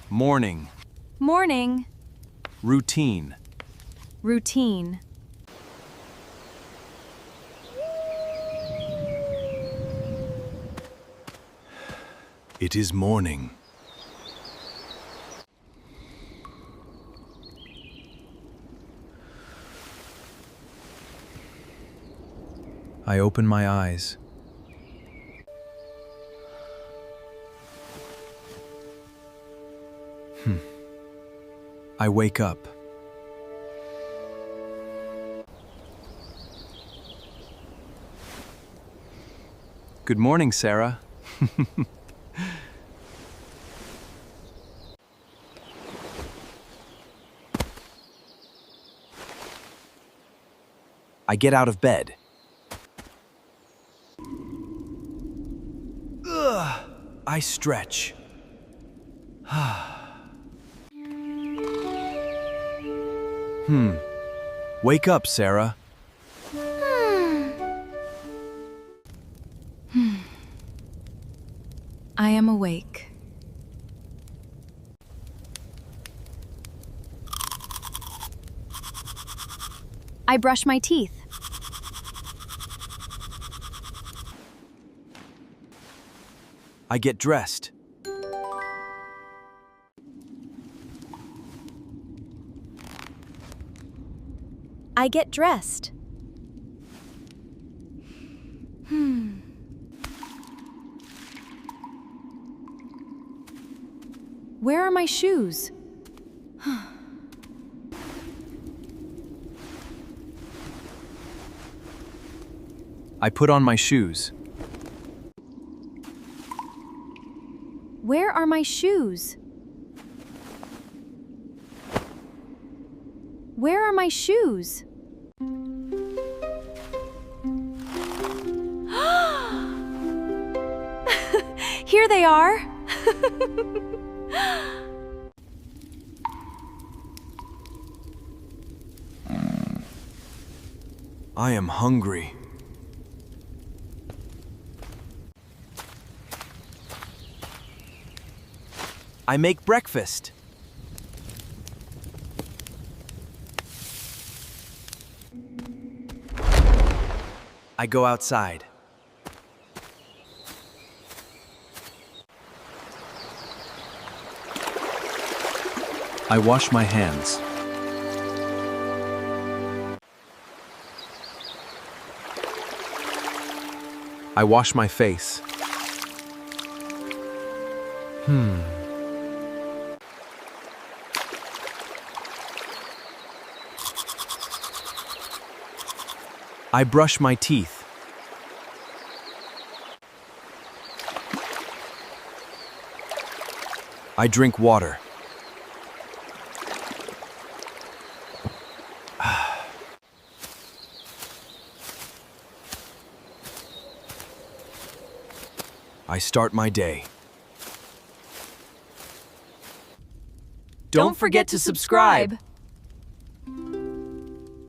Morning. Morning. Routine. Routine. It is morning. I open my eyes. I wake up. Good morning, Sarah. I get out of bed. I stretch. Wake up, Sarah. I am awake. I brush my teeth. I get dressed. I get dressed. Where are my shoes? I put on my shoes. Where are my shoes? Where are my shoes? Here they are. I am hungry. I make breakfast. I go outside. I wash my hands. I wash my face. I brush my teeth. I drink water. I start my day. Don't forget to subscribe.